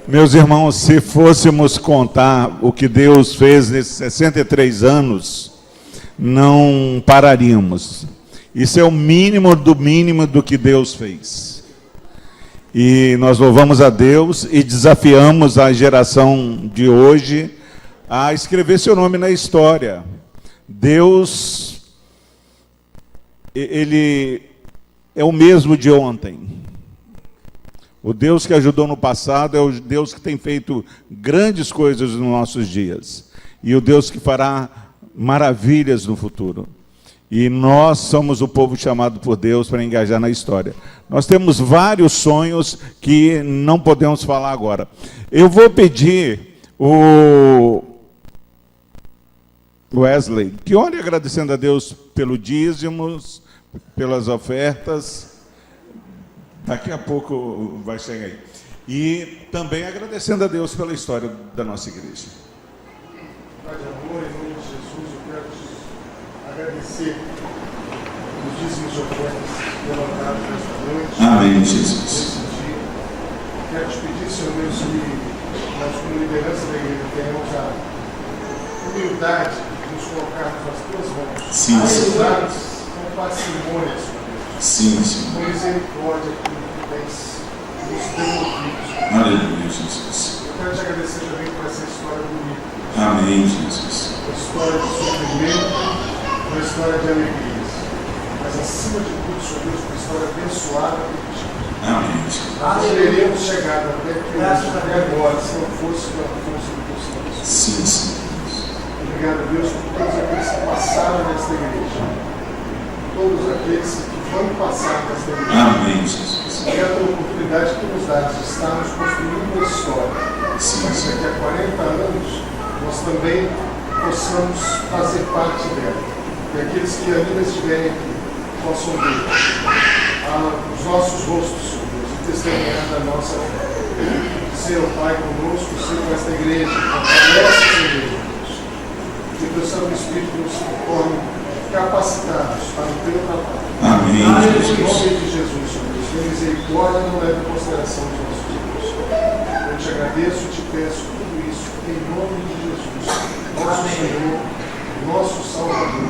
Meus irmãos, se fôssemos contar o que Deus fez nesses 63 anos, não pararíamos. Isso é o mínimo do que Deus fez. E nós louvamos a Deus e desafiamos a geração de hoje a escrever seu nome na história. Deus, Ele é o mesmo de ontem. O Deus que ajudou no passado é o Deus que tem feito grandes coisas nos nossos dias. E o Deus que fará maravilhas no futuro. E nós somos o povo chamado por Deus para engajar na história. Nós temos vários sonhos que não podemos falar agora. Eu vou pedir o Wesley que ore agradecendo a Deus pelo dízimos, pelas ofertas. Daqui a pouco vai chegar aí. E também agradecendo a Deus pela história da nossa igreja. Pai de amor, em nome de Jesus, eu quero te agradecer os dízimos e ofertas levantados nesta noite. Amém, Jesus. Nesse dia. Quero te pedir, Senhor Deus, que nós, como liderança da igreja, tenhamos a humildade de nos colocarmos nas tuas mãos. Sim, Senhor. Com parcimônia, Senhor. Sim, Senhor. Com misericórdia que tens nos devolvido. Aleluia, Jesus. Eu quero te agradecer também por essa história bonita. Amém, Jesus. Uma história de sofrimento, uma história de alegrias. Mas acima de tudo, Senhor Deus, uma história abençoada por ti. Amém, Jesus. Nós não teríamos chegado até aqui hoje, até agora, se não fosse pela força do teu Santo. Sim, sim. Obrigado, Deus, por todos aqueles que passaram nesta igreja. Todos aqueles que vão passar nesta igreja. Amém, Jesus. Obrigado pela oportunidade que nos dá de estarmos construindo uma história. Sim, Mas sim. daqui a 40 anos, nós também possamos fazer parte dela. E aqueles que ainda estiverem aqui, possam ver os nossos rostos, Senhor Deus, e testemunhar da nossa fé. Ser o Pai conosco, ser com esta igreja, fortalece essa igreja, Deus. Que o teu Santo Espírito nos torne capacitados para o teu trabalho. Amém, Em Jesus. nome de Jesus, Senhor Deus, tenha misericórdia, não leve em consideração os nossos erros. Eu te agradeço e te peço tudo isso em nome de Jesus, nosso Senhor, nosso Salvador.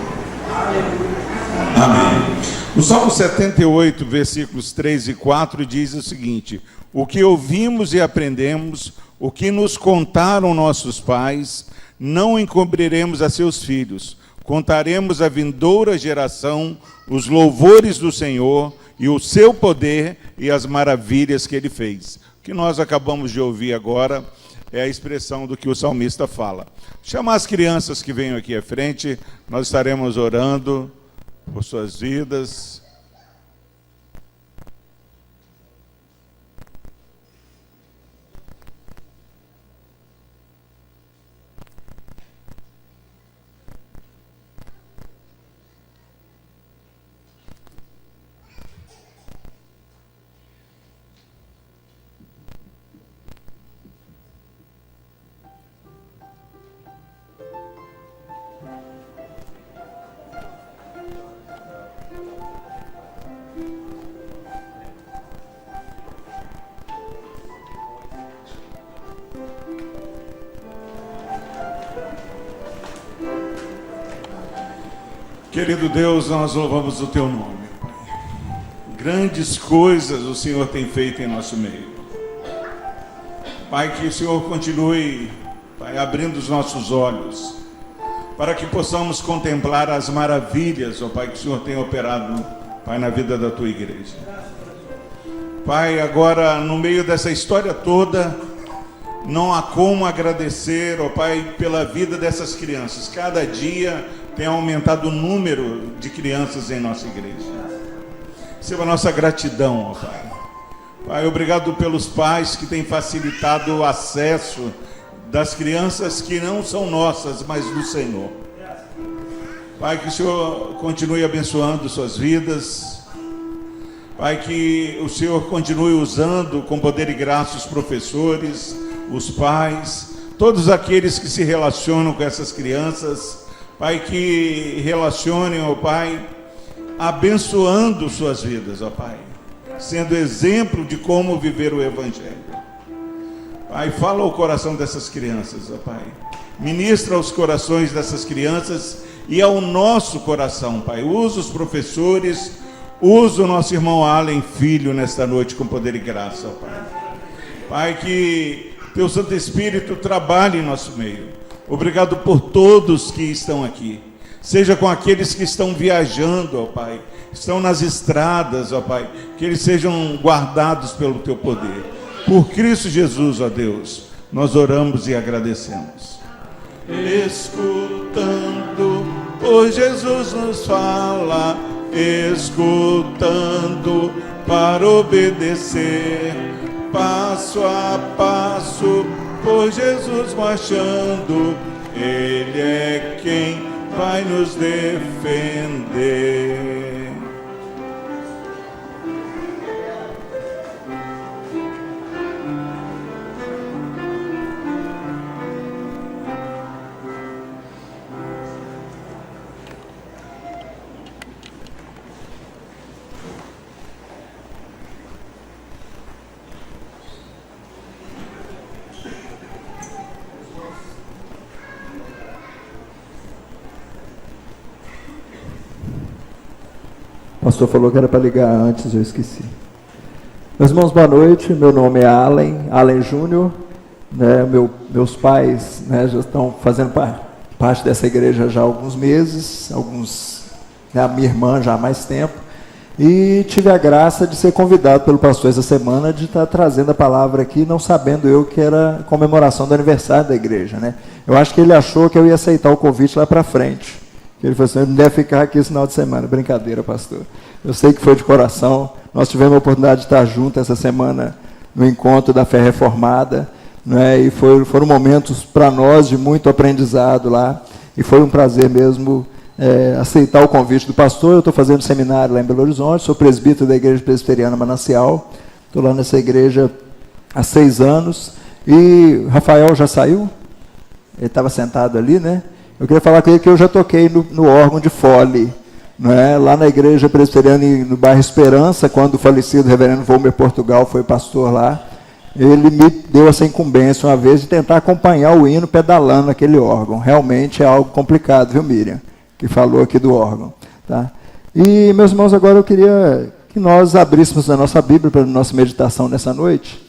Amém. O Salmo 78, versículos 3 e 4 diz o seguinte: o que ouvimos e aprendemos, o que nos contaram nossos pais, não encobriremos a seus filhos. Contaremos à vindoura geração os louvores do Senhor e o seu poder e as maravilhas que ele fez. O que nós acabamos de ouvir agora é a expressão do que o salmista fala. Chamar as crianças que venham aqui à frente, nós estaremos orando por suas vidas. Querido Deus, nós louvamos o teu nome, Pai. Grandes coisas o Senhor tem feito em nosso meio. Pai, que o Senhor continue, Pai, abrindo os nossos olhos, para que possamos contemplar as maravilhas, ó Pai, que o Senhor tem operado, Pai, na vida da tua igreja. Pai, agora, no meio dessa história toda, não há como agradecer, ó Pai, pela vida dessas crianças. Cada dia tem aumentado o número de crianças em nossa igreja. Receba a nossa gratidão, ó Pai. Pai, obrigado pelos pais que têm facilitado o acesso das crianças que não são nossas, mas do Senhor. Pai, que o Senhor continue abençoando suas vidas. Pai, que o Senhor continue usando com poder e graça os professores, os pais, todos aqueles que se relacionam com essas crianças. Pai, que relacionem, ó Pai, abençoando suas vidas, ó Pai. sendo exemplo de como viver o Evangelho. Pai, fala ao coração dessas crianças, ó Pai. Ministra aos corações dessas crianças e ao nosso coração, Pai. Usa os professores, usa o nosso irmão Allen Filho nesta noite com poder e graça, ó Pai. Pai, que Teu Santo Espírito trabalhe em nosso meio. Obrigado por todos que estão aqui. Seja com aqueles que estão viajando, ó Pai, estão nas estradas, ó Pai, que eles sejam guardados pelo Teu poder. Por Cristo Jesus, ó Deus, nós oramos e agradecemos. Escutando, pois Jesus nos fala, escutando para obedecer, passo a passo, pois Jesus marchando, Ele é quem vai nos defender. O pastor falou que era para ligar antes, eu esqueci. Meus irmãos, boa noite. Meu nome é Allen Júnior. Né, meus pais, né, já estão fazendo parte dessa igreja já há alguns meses, a minha irmã já há mais tempo. E tive a graça de ser convidado pelo pastor essa semana de estar trazendo a palavra aqui, não sabendo eu que era comemoração do aniversário da igreja. Né? Eu acho que ele achou que eu ia aceitar o convite lá para frente. Ele falou assim: não deve ficar aqui esse final de semana. Brincadeira, pastor. Eu sei que foi de coração. Nós tivemos a oportunidade de estar juntos essa semana no encontro da Fé Reformada, né? E foram momentos para nós de muito aprendizado lá. E foi um prazer mesmo aceitar o convite do pastor. Eu estou fazendo seminário lá em Belo Horizonte, sou presbítero da Igreja Presbiteriana Manancial. Estou lá nessa igreja há 6 anos. E Rafael já saiu? Ele estava sentado ali, né? Eu queria falar com ele que eu já toquei no órgão de fole, né, lá na Igreja Presbiteriana no bairro Esperança, quando o falecido reverendo Volmer Portugal foi pastor lá. Ele me deu essa incumbência uma vez de tentar acompanhar o hino pedalando aquele órgão. Realmente é algo complicado, viu, Miriam? Que falou aqui do órgão. Tá? E, meus irmãos, agora eu queria que nós abríssemos a nossa Bíblia para a nossa meditação nessa noite.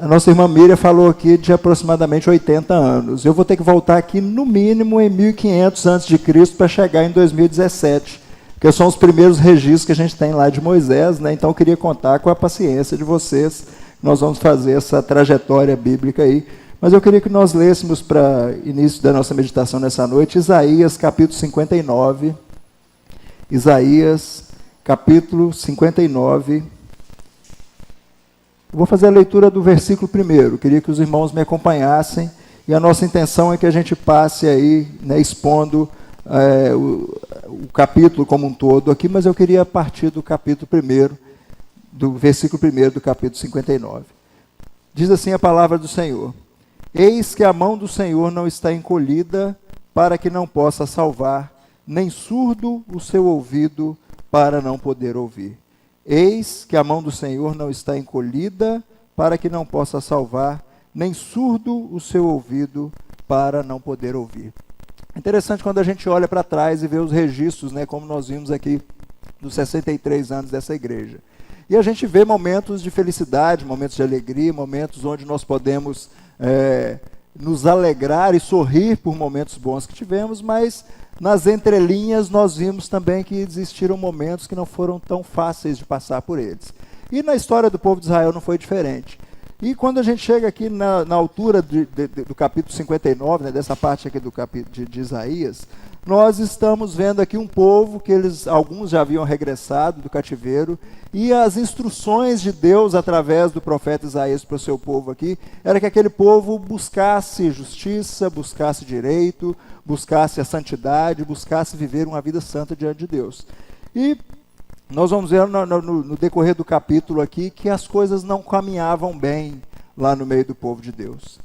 A nossa irmã Miriam falou aqui de aproximadamente 80 anos. Eu vou ter que voltar aqui no mínimo em 1500 a.C. para chegar em 2017, porque são os primeiros registros que a gente tem lá de Moisés, né? Então eu queria contar com a paciência de vocês. Nós vamos fazer essa trajetória bíblica aí. Mas eu queria que nós lêssemos para início da nossa meditação nessa noite, Isaías capítulo 59. Isaías capítulo 59. Eu vou fazer a leitura do versículo primeiro. Queria que os irmãos me acompanhassem. E a nossa intenção é que a gente passe aí, né, expondo o capítulo como um todo aqui, mas eu queria partir do capítulo primeiro, do versículo primeiro do capítulo 59. Diz assim a palavra do Senhor: Eis que a mão do Senhor não está encolhida para que não possa salvar, nem surdo o seu ouvido para não poder ouvir. Eis que a mão do Senhor não está encolhida para que não possa salvar, nem surdo o seu ouvido para não poder ouvir. É interessante quando a gente olha para trás e vê os registros, né, como nós vimos aqui dos 63 anos dessa igreja. E a gente vê momentos de felicidade, momentos de alegria, momentos onde nós podemos nos alegrar e sorrir por momentos bons que tivemos, mas nas entrelinhas nós vimos também que existiram momentos que não foram tão fáceis de passar por eles. E na história do povo de Israel não foi diferente. E quando a gente chega aqui na altura do capítulo 59, né, dessa parte aqui do capítulo de Isaías, nós estamos vendo aqui um povo que alguns já haviam regressado do cativeiro, e as instruções de Deus através do profeta Isaías para o seu povo aqui, era que aquele povo buscasse justiça, buscasse direito, buscasse a santidade, buscasse viver uma vida santa diante de Deus. E nós vamos ver no decorrer do capítulo aqui que as coisas não caminhavam bem lá no meio do povo de Deus.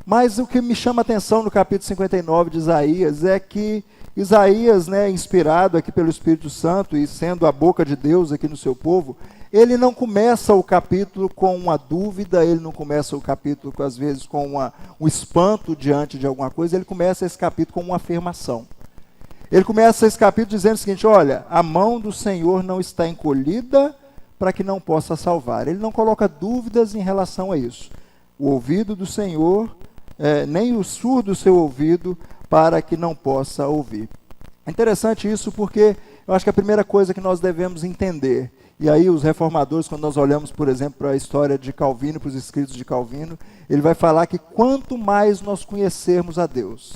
Mas o que me chama a atenção no capítulo 59 de Isaías é que Isaías, né, inspirado aqui pelo Espírito Santo e sendo a boca de Deus aqui no seu povo, ele não começa o capítulo com uma dúvida, ele não começa o capítulo, às vezes, com um espanto diante de alguma coisa, ele começa esse capítulo com uma afirmação. Ele começa esse capítulo dizendo o seguinte: olha, a mão do Senhor não está encolhida para que não possa salvar. Ele não coloca dúvidas em relação a isso. O ouvido do Senhor, nem o surdo do seu ouvido, para que não possa ouvir. É interessante isso porque eu acho que a primeira coisa que nós devemos entender, e aí os reformadores, quando nós olhamos, por exemplo, para a história de Calvino, para os escritos de Calvino, ele vai falar que quanto mais nós conhecermos a Deus,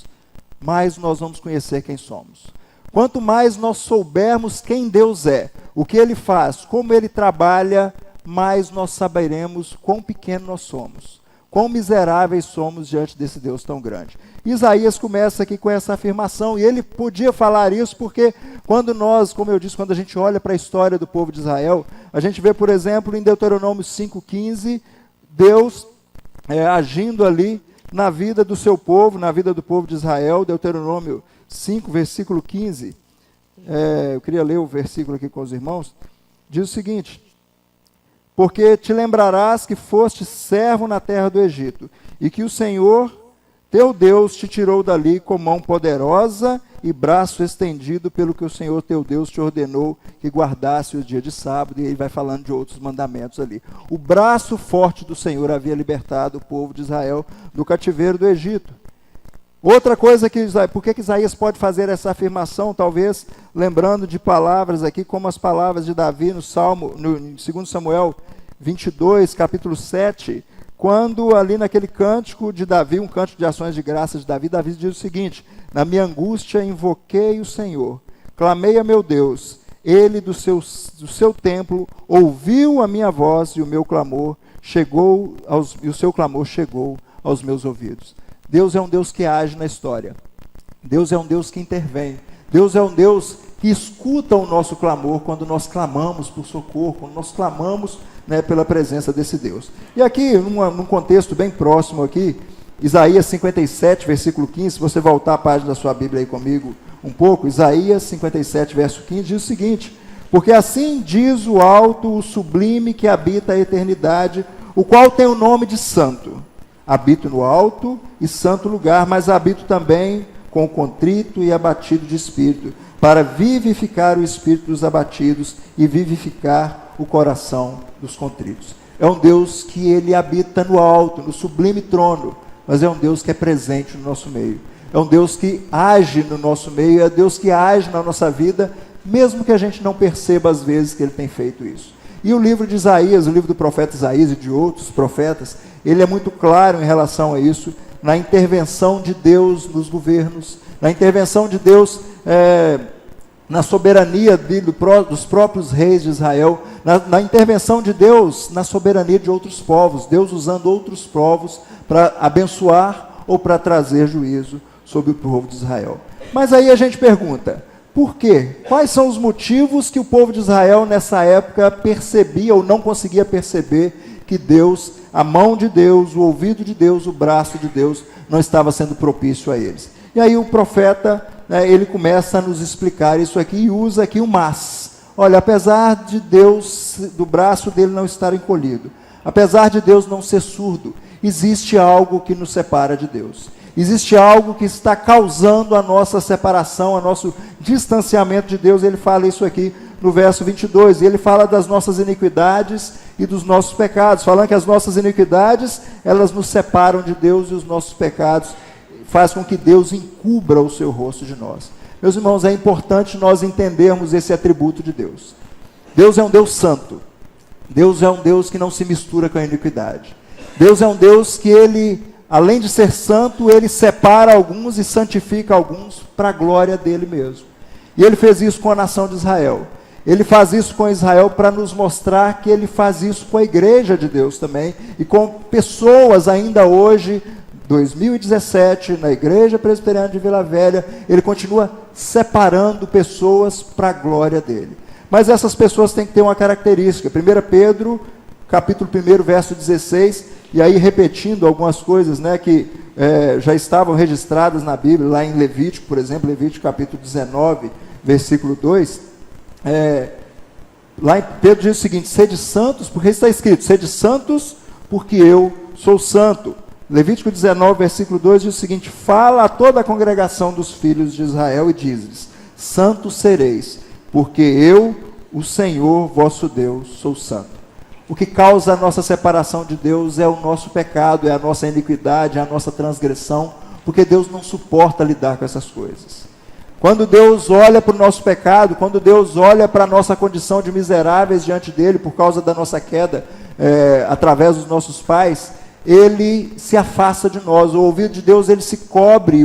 mais nós vamos conhecer quem somos. Quanto mais nós soubermos quem Deus é, o que Ele faz, como Ele trabalha, mais nós saberemos quão pequeno nós somos, quão miseráveis somos diante desse Deus tão grande. Isaías começa aqui com essa afirmação, e ele podia falar isso porque quando nós, como eu disse, quando a gente olha para a história do povo de Israel, a gente vê, por exemplo, em Deuteronômio 5,15, Deus agindo ali na vida do seu povo, na vida do povo de Israel. Deuteronômio 5, versículo 15, eu queria ler o versículo aqui com os irmãos, diz o seguinte: porque te lembrarás que foste servo na terra do Egito, e que o Senhor, teu Deus, te tirou dali com mão poderosa e braço estendido, pelo que o Senhor, teu Deus, te ordenou que guardasse o dia de sábado. E ele vai falando de outros mandamentos ali. O braço forte do Senhor havia libertado o povo de Israel do cativeiro do Egito. Outra coisa por que Isaías pode fazer essa afirmação? Talvez lembrando de palavras aqui, como as palavras de Davi no 2 Samuel 22, capítulo 7, quando ali naquele cântico de Davi, um cântico de ações de graças de Davi, Davi diz o seguinte: na minha angústia invoquei o Senhor, clamei a meu Deus, ele do seu templo ouviu a minha voz, e o meu clamor e o seu clamor chegou aos meus ouvidos. Deus é um Deus que age na história. Deus é um Deus que intervém. Deus é um Deus que escuta o nosso clamor quando nós clamamos por socorro, quando nós clamamos, né, pela presença desse Deus. E aqui, num contexto bem próximo aqui, Isaías 57, versículo 15, se você voltar a página da sua Bíblia aí comigo um pouco, Isaías 57, verso 15, diz o seguinte: porque assim diz o alto, o sublime que habita a eternidade, o qual tem o nome de santo. Habito no alto e santo lugar, mas habito também com o contrito e abatido de espírito, para vivificar o espírito dos abatidos e vivificar o coração dos contritos. É um Deus que ele habita no alto, no sublime trono, mas é um Deus que é presente no nosso meio. É um Deus que age no nosso meio, é um Deus que age na nossa vida, mesmo que a gente não perceba às vezes que ele tem feito isso. E o livro de Isaías, o livro do profeta Isaías e de outros profetas, ele é muito claro em relação a isso, na intervenção de Deus nos governos, na intervenção de Deus na soberania dos próprios reis de Israel, na intervenção de Deus na soberania de outros povos, Deus usando outros povos para abençoar ou para trazer juízo sobre o povo de Israel. Mas aí a gente pergunta: por quê? Quais são os motivos que o povo de Israel nessa época percebia ou não conseguia perceber que Deus, a mão de Deus, o ouvido de Deus, o braço de Deus não estava sendo propício a eles? E aí o profeta, ele começa a nos explicar isso aqui e usa aqui o mas. Olha, apesar de Deus, do braço dele não estar encolhido, apesar de Deus não ser surdo, existe algo que nos separa de Deus. Existe algo que está causando a nossa separação, o nosso distanciamento de Deus. Ele fala isso aqui no verso 22, e ele fala das nossas iniquidades e dos nossos pecados, falando que as nossas iniquidades, elas nos separam de Deus, e os nossos pecados fazem com que Deus encubra o seu rosto de nós. Meus irmãos, é importante nós entendermos esse atributo de Deus. Deus é um Deus santo. Deus é um Deus que não se mistura com a iniquidade. Deus é um Deus que ele, além de ser santo, ele separa alguns e santifica alguns para a glória dele mesmo. E ele fez isso com a nação de Israel. Ele faz isso com Israel para nos mostrar que ele faz isso com a igreja de Deus também, e com pessoas ainda hoje, 2017, na Igreja Presbiteriana de Vila Velha, ele continua separando pessoas para a glória dele. Mas essas pessoas têm que ter uma característica. 1 Pedro, capítulo 1, verso 16, e aí repetindo algumas coisas, né, que já estavam registradas na Bíblia, lá em Levítico, por exemplo, Levítico capítulo 19, versículo 2, lá em Pedro diz o seguinte: sede santos, porque está escrito, sede santos, porque eu sou santo. Levítico 19, versículo 2 diz o seguinte: fala a toda a congregação dos filhos de Israel e diz-lhes: santos sereis, porque eu, o Senhor vosso Deus, sou santo. O que causa a nossa separação de Deus é o nosso pecado, é a nossa iniquidade, é a nossa transgressão, porque Deus não suporta lidar com essas coisas. Quando Deus olha para o nosso pecado, quando Deus olha para a nossa condição de miseráveis diante dele, por causa da nossa queda, através dos nossos pais, ele se afasta de nós. O ouvido de Deus, ele se cobre,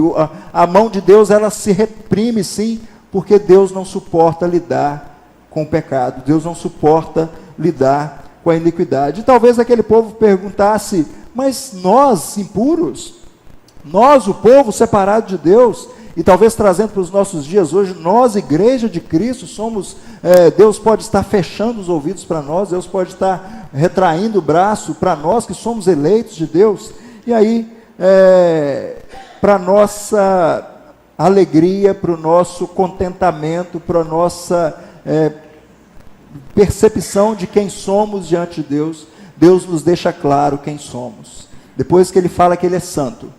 a mão de Deus, ela se reprime, sim, porque Deus não suporta lidar com o pecado, Deus não suporta lidar com a iniquidade. E talvez aquele povo perguntasse: mas nós, impuros, nós, o povo separado de Deus, e talvez trazendo para os nossos dias hoje, nós, igreja de Cristo, somos, Deus pode estar fechando os ouvidos para nós, Deus pode estar retraindo o braço para nós que somos eleitos de Deus. E aí, para nossa alegria, para o nosso contentamento, para a nossa percepção de quem somos diante de Deus, Deus nos deixa claro quem somos. Depois que ele fala que ele é santo,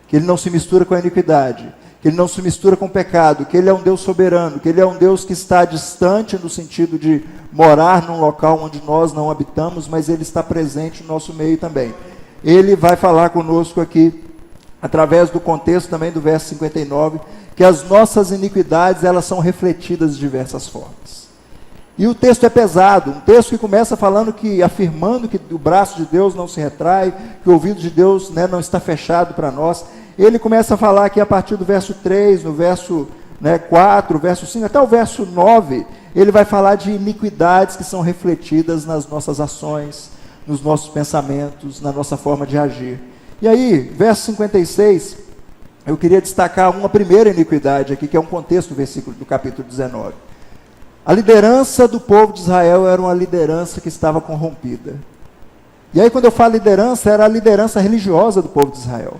que ele não se mistura com a iniquidade, que ele não se mistura com o pecado, que ele é um Deus soberano, que ele é um Deus que está distante no sentido de morar num local onde nós não habitamos, mas ele está presente no nosso meio também. Ele vai falar conosco aqui, através do contexto também do verso 59, que as nossas iniquidades, elas são refletidas de diversas formas. E o texto é pesado, um texto que começa falando afirmando que o braço de Deus não se retrai, que o ouvido de Deus, né, não está fechado para nós. Ele começa a falar aqui a partir do verso 3, no verso 4, verso 5, até o verso 9, ele vai falar de iniquidades que são refletidas nas nossas ações, nos nossos pensamentos, na nossa forma de agir. E aí, verso 56, eu queria destacar uma primeira iniquidade aqui, que é um contexto do versículo do capítulo 19. A liderança do povo de Israel era uma liderança que estava corrompida. E aí, quando eu falo liderança, era a liderança religiosa do povo de Israel.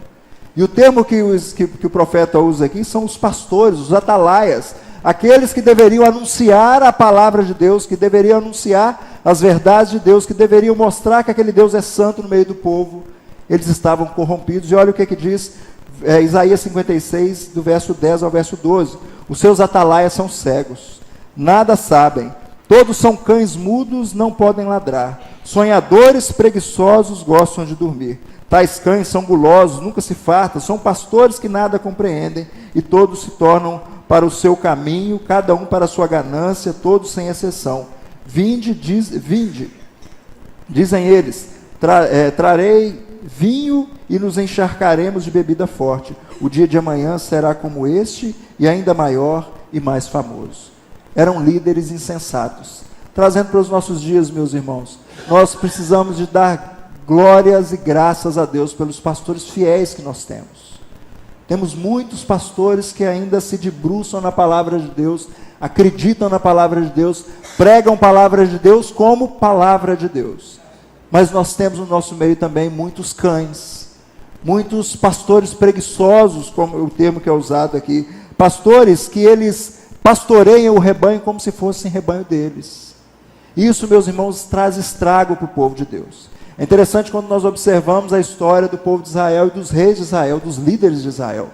E o termo que o profeta usa aqui são os pastores, os atalaias, aqueles que deveriam anunciar a palavra de Deus, que deveriam anunciar as verdades de Deus, que deveriam mostrar que aquele Deus é santo no meio do povo. Eles estavam corrompidos. E olha o que diz Isaías 56, do verso 10 ao verso 12. Os seus atalaias são cegos, nada sabem, todos são cães mudos, não podem ladrar, sonhadores preguiçosos gostam de dormir. Tais cães são gulosos, nunca se fartam, são pastores que nada compreendem, e todos se tornam para o seu caminho, cada um para a sua ganância, todos sem exceção. Vinde, dizem eles, trarei vinho e nos encharcaremos de bebida forte. O dia de amanhã será como este, e ainda maior e mais famoso. Eram líderes insensatos. Trazendo para os nossos dias, meus irmãos, nós precisamos de dar glórias e graças a Deus pelos pastores fiéis que nós temos. Temos muitos pastores que ainda se debruçam na palavra de Deus, acreditam na palavra de Deus, pregam palavra de Deus como palavra de Deus. Mas nós temos no nosso meio também muitos cães, muitos pastores preguiçosos, como o termo que é usado aqui, pastores que eles pastoreiam o rebanho como se fossem rebanho deles. Isso, meus irmãos, traz estrago para o povo de Deus. É interessante quando nós observamos a história do povo de Israel e dos reis de Israel, dos líderes de Israel.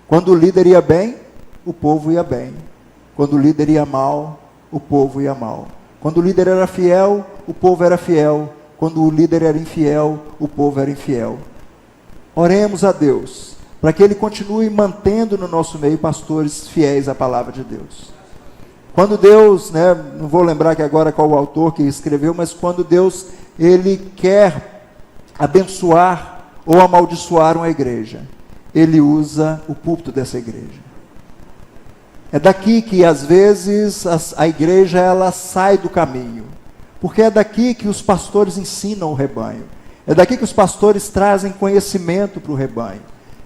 Quando o líder ia bem, o povo ia bem. Quando o líder ia mal, o povo ia mal. Quando o líder era fiel, o povo era fiel. Quando o líder era infiel, o povo era infiel. Oremos a Deus, para que Ele continue mantendo no nosso meio pastores fiéis à palavra de Deus. Quando Deus, não vou lembrar aqui agora qual o autor que escreveu, mas quando Deus, Ele quer abençoar ou amaldiçoar uma igreja, Ele usa o púlpito dessa igreja. É daqui que às vezes a igreja ela sai do caminho, porque é daqui que os pastores ensinam o rebanho, é daqui que os pastores trazem conhecimento para o rebanho.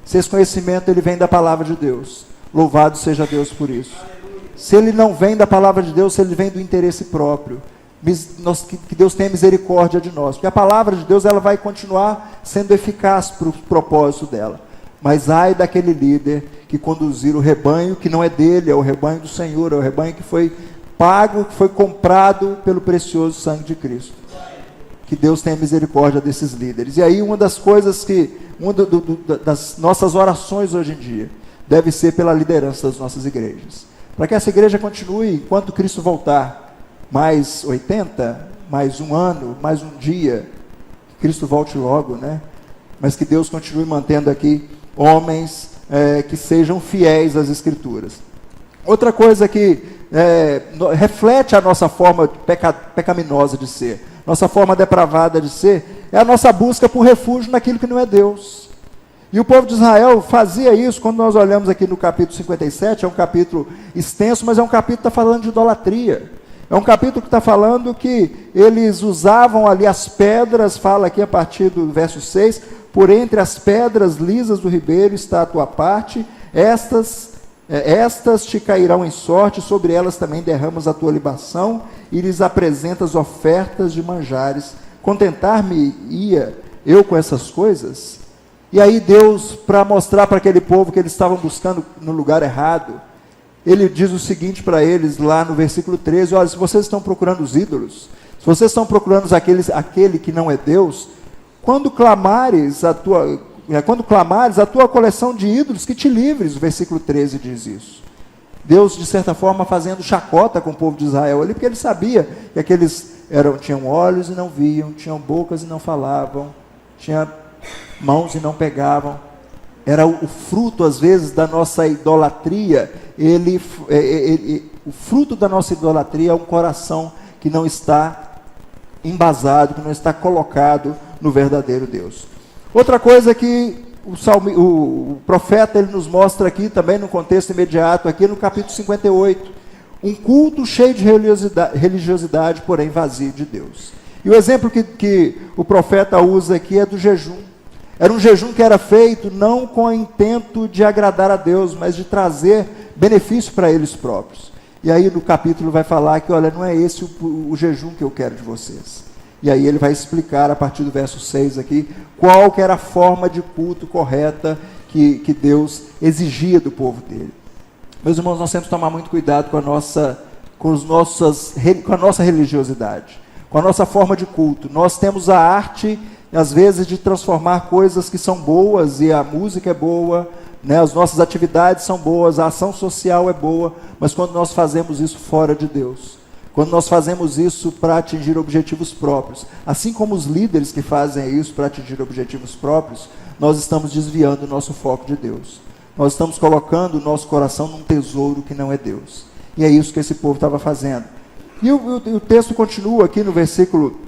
Se esse conhecimento ele vem da palavra de Deus, louvado seja Deus por isso. Se ele não vem da palavra de Deus, se ele vem do interesse próprio, que Deus tenha misericórdia de nós, porque a palavra de Deus ela vai continuar sendo eficaz para o propósito dela. Mas ai daquele líder que conduzir o rebanho que não é dele, é o rebanho do Senhor, é o rebanho que foi pago, que foi comprado pelo precioso sangue de Cristo. Que Deus tenha misericórdia desses líderes. E aí uma das coisas das nossas orações hoje em dia, deve ser pela liderança das nossas igrejas. Para que essa igreja continue, enquanto Cristo voltar, mais 80, mais um ano, mais um dia, que Cristo volte logo, né? Mas que Deus continue mantendo aqui homens que sejam fiéis às Escrituras. Outra coisa que reflete a nossa forma pecaminosa de ser, nossa forma depravada de ser, é a nossa busca por refúgio naquilo que não é Deus. E o povo de Israel fazia isso. Quando nós olhamos aqui no capítulo 57, é um capítulo extenso, mas é um capítulo que está falando de idolatria. É um capítulo que está falando que eles usavam ali as pedras, fala aqui a partir do verso 6, por entre as pedras lisas do ribeiro está a tua parte, estas te cairão em sorte, sobre elas também derramas a tua libação, e lhes apresentas ofertas de manjares. Contentar-me-ia eu com essas coisas? E aí Deus, para mostrar para aquele povo que eles estavam buscando no lugar errado, Ele diz o seguinte para eles, lá no versículo 13, olha, se vocês estão procurando os ídolos, se vocês estão procurando aquele que não é Deus, quando clamares a tua coleção de ídolos, que te livres, o versículo 13 diz isso. Deus, de certa forma, fazendo chacota com o povo de Israel ali, porque ele sabia que aqueles tinham olhos e não viam, tinham bocas e não falavam, tinham mãos e não pegavam. Era o fruto, às vezes, da nossa idolatria. O fruto da nossa idolatria é um coração que não está embasado, que não está colocado no verdadeiro Deus. Outra coisa que o profeta ele nos mostra aqui, também no contexto imediato, aqui no capítulo 58, um culto cheio de religiosidade, porém vazio de Deus. E o exemplo que o profeta usa aqui é do jejum. Era um jejum que era feito não com o intento de agradar a Deus, mas de trazer benefício para eles próprios. E aí no capítulo vai falar que, olha, não é esse o jejum que eu quero de vocês. E aí ele vai explicar, a partir do verso 6 aqui, qual que era a forma de culto correta que Deus exigia do povo dele. Meus irmãos, nós temos que tomar muito cuidado com a nossa religiosidade, com a nossa forma de culto. Nós temos a arte, às vezes, de transformar coisas que são boas, e a música é boa, né, as nossas atividades são boas, a ação social é boa, mas quando nós fazemos isso fora de Deus, quando nós fazemos isso para atingir objetivos próprios, assim como os líderes que fazem isso para atingir objetivos próprios, nós estamos desviando o nosso foco de Deus. Nós estamos colocando o nosso coração num tesouro que não é Deus. E é isso que esse povo estava fazendo. E o texto continua aqui no versículo,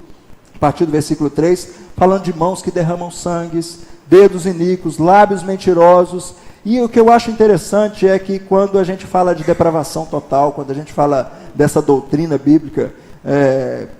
a partir do versículo 3, falando de mãos que derramam sangues, dedos iníquos, lábios mentirosos. E o que eu acho interessante é que quando a gente fala de depravação total, quando a gente fala dessa doutrina bíblica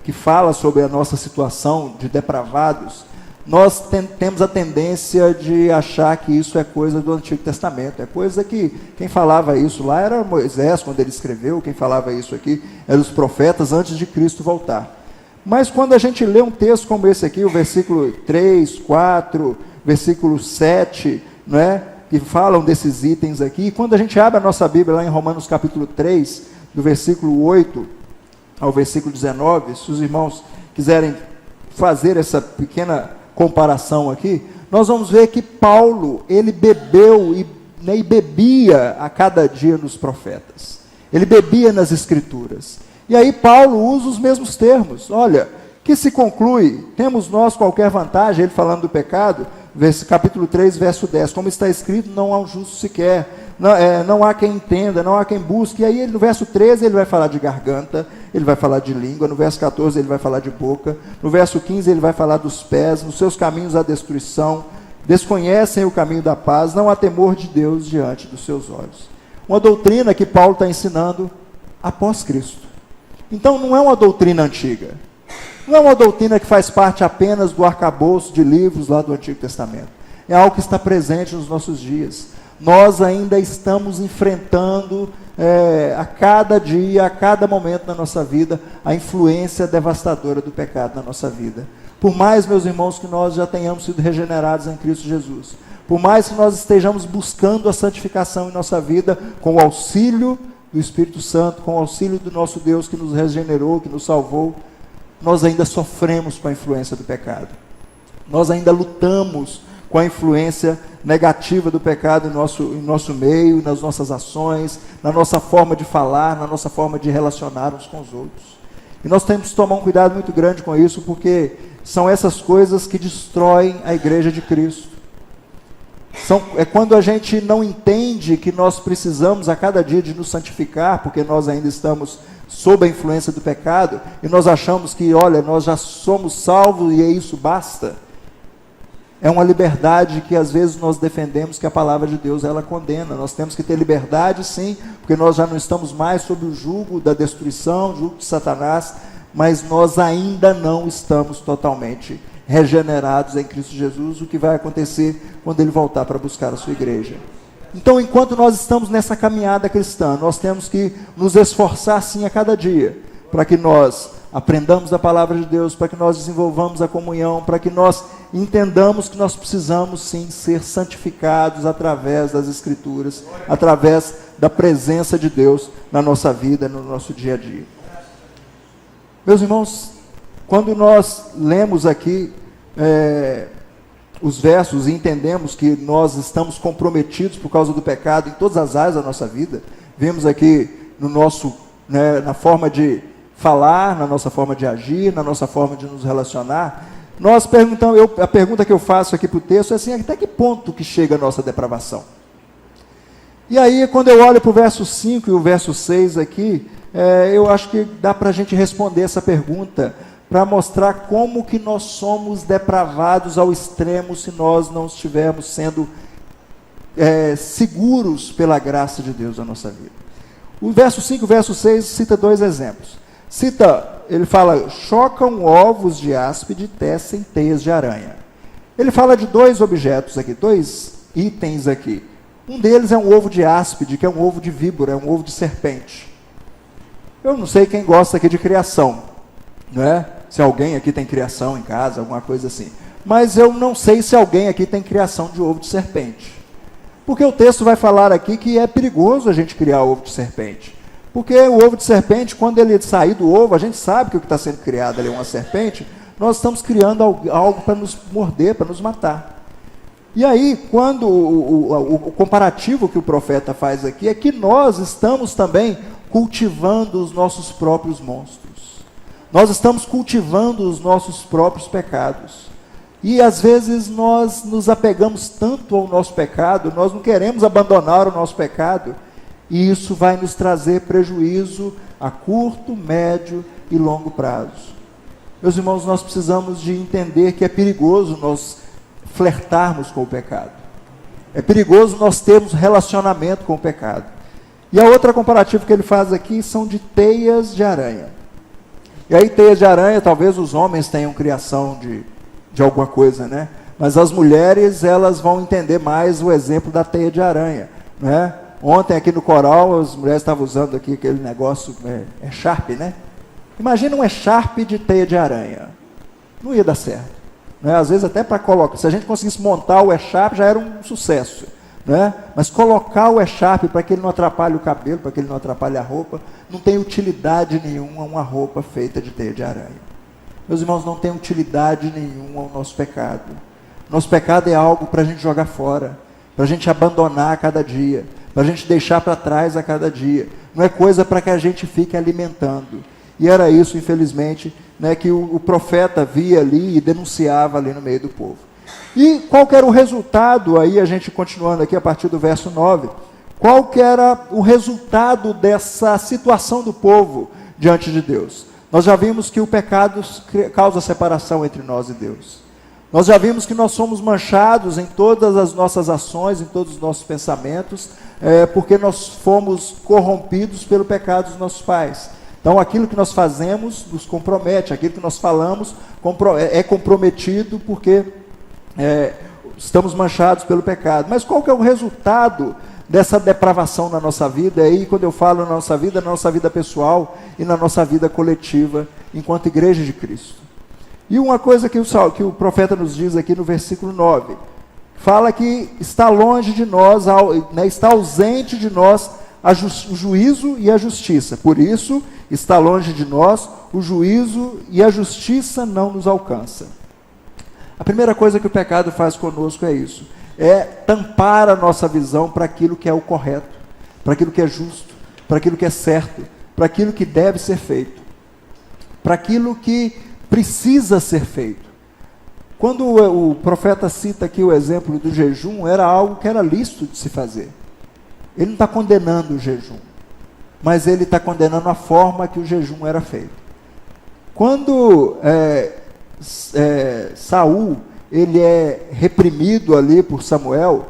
que fala sobre a nossa situação de depravados, nós temos a tendência de achar que isso é coisa do Antigo Testamento, é coisa que quem falava isso lá era Moisés, quando ele escreveu, quem falava isso aqui eram os profetas antes de Cristo voltar. Mas quando a gente lê um texto como esse aqui, o versículo 3, 4, versículo 7, não é? Que falam desses itens aqui, e quando a gente abre a nossa Bíblia lá em Romanos capítulo 3, do versículo 8 ao versículo 19, se os irmãos quiserem fazer essa pequena comparação aqui, nós vamos ver que Paulo, ele bebeu e bebia a cada dia nos profetas, ele bebia nas Escrituras, e aí Paulo usa os mesmos termos. Olha, que se conclui, temos nós qualquer vantagem, ele falando do pecado, capítulo 3, verso 10, como está escrito, não há um justo sequer, não há quem entenda, não há quem busque. E aí no verso 13 ele vai falar de garganta, ele vai falar de língua, no verso 14 ele vai falar de boca, no verso 15 ele vai falar dos pés, nos seus caminhos há destruição, desconhecem o caminho da paz, não há temor de Deus diante dos seus olhos. Uma doutrina que Paulo está ensinando após Cristo. Então não é uma doutrina antiga, não é uma doutrina que faz parte apenas do arcabouço de livros lá do Antigo Testamento. É algo que está presente nos nossos dias. nós ainda estamos enfrentando a cada dia, a cada momento na nossa vida, a influência devastadora do pecado na nossa vida. Por mais, meus irmãos, que nós já tenhamos sido regenerados em Cristo Jesus, por mais que nós estejamos buscando a santificação em nossa vida, com o auxílio do Espírito Santo, com o auxílio do nosso Deus que nos regenerou, que nos salvou, nós ainda sofremos com a influência do pecado. Nós ainda lutamos com a influência negativa do pecado em nosso meio, nas nossas ações, na nossa forma de falar, na nossa forma de relacionar uns com os outros. E nós temos que tomar um cuidado muito grande com isso, porque são essas coisas que destroem a igreja de Cristo. É quando a gente não entende que nós precisamos a cada dia de nos santificar, porque nós ainda estamos sob a influência do pecado, e nós achamos que, olha, nós já somos salvos e isso basta. É uma liberdade que às vezes nós defendemos, que a palavra de Deus ela condena. Nós temos que ter liberdade, sim, porque nós já não estamos mais sob o jugo da destruição, o jugo de Satanás, mas nós ainda não estamos totalmente regenerados em Cristo Jesus, o que vai acontecer quando Ele voltar para buscar a sua igreja. Então, enquanto nós estamos nessa caminhada cristã, nós temos que nos esforçar sim a cada dia, para que nós aprendamos da palavra de Deus, para que nós desenvolvamos a comunhão, para que nós entendamos que nós precisamos sim ser santificados através das Escrituras, através da presença de Deus na nossa vida, no nosso dia a dia. Meus irmãos, quando nós lemos aqui os versos e entendemos que nós estamos comprometidos por causa do pecado em todas as áreas da nossa vida, vemos aqui no nosso, na forma de falar, na nossa forma de agir, na nossa forma de nos relacionar, nós perguntamos, a pergunta que eu faço aqui para o texto é assim, até que ponto que chega a nossa depravação? E aí, quando eu olho para o verso 5 e o verso 6 aqui, eu acho que dá para a gente responder essa pergunta, para mostrar como que nós somos depravados ao extremo se nós não estivermos sendo seguros pela graça de Deus na nossa vida. O verso 5 e o verso 6 cita dois exemplos. Ele fala, chocam ovos de áspide e tecem teias de aranha. Ele fala de dois objetos aqui, dois itens aqui. Um deles é um ovo de áspide, que é um ovo de víbora, é um ovo de serpente. Eu não sei quem gosta aqui de criação, não é? Se alguém aqui tem criação em casa, alguma coisa assim. Mas eu não sei se alguém aqui tem criação de ovo de serpente. Porque o texto vai falar aqui que é perigoso a gente criar ovo de serpente. Porque o ovo de serpente, quando ele sair do ovo, a gente sabe que o que está sendo criado ali é uma serpente, nós estamos criando algo para nos morder, para nos matar. E aí, quando o comparativo que o profeta faz aqui, é que nós estamos também cultivando os nossos próprios monstros. Nós estamos cultivando os nossos próprios pecados. E às vezes nós nos apegamos tanto ao nosso pecado, nós não queremos abandonar o nosso pecado, e isso vai nos trazer prejuízo a curto, médio e longo prazo. Meus irmãos, nós precisamos de entender que é perigoso nós flertarmos com o pecado. É perigoso nós termos relacionamento com o pecado. E a outra comparativa que ele faz aqui são de teias de aranha. E aí, teias de aranha, talvez os homens tenham criação de alguma coisa, né? Mas as mulheres, elas vão entender mais o exemplo da teia de aranha, né? Ontem aqui no coral, as mulheres estavam usando aqui aquele negócio, Sharp, né? Imagina um Sharp de teia de aranha. Não ia dar certo, né? Às vezes até para colocar, se a gente conseguisse montar o Sharp, já era um sucesso, né? Mas colocar o Sharp para que ele não atrapalhe o cabelo, para que ele não atrapalhe a roupa, não tem utilidade nenhuma uma roupa feita de teia de aranha. Meus irmãos, não tem utilidade nenhuma ao nosso pecado. Nosso pecado é algo para a gente jogar fora, para a gente abandonar a cada dia, para a gente deixar para trás a cada dia. Não é coisa para que a gente fique alimentando. E era isso, infelizmente, né, que o profeta via ali e denunciava ali no meio do povo. E qual que era o resultado, aí a gente continuando aqui a partir do verso 9, qual que era o resultado dessa situação do povo diante de Deus? Nós já vimos que o pecado causa separação entre nós e Deus. Nós já vimos que nós somos manchados em todas as nossas ações, em todos os nossos pensamentos, porque nós fomos corrompidos pelo pecado dos nossos pais. Então, aquilo que nós fazemos nos compromete, aquilo que nós falamos é comprometido, porque estamos manchados pelo pecado. Mas qual que é o resultado dessa depravação na nossa vida? E aí, quando eu falo na nossa vida pessoal e na nossa vida coletiva, enquanto igreja de Cristo. E uma coisa que o profeta nos diz aqui no versículo 9, fala que está longe de nós, né, está ausente de nós o juízo e a justiça. Por isso, está longe de nós o juízo e a justiça não nos alcança. A primeira coisa que o pecado faz conosco é isso. É tampar a nossa visão para aquilo que é o correto, para aquilo que é justo, para aquilo que é certo, para aquilo que deve ser feito, para aquilo que precisa ser feito. Quando o profeta cita aqui o exemplo do jejum, era algo que era lícito de se fazer. Ele não está condenando o jejum, mas ele está condenando a forma que o jejum era feito. Quando Saul, ele é reprimido ali por Samuel,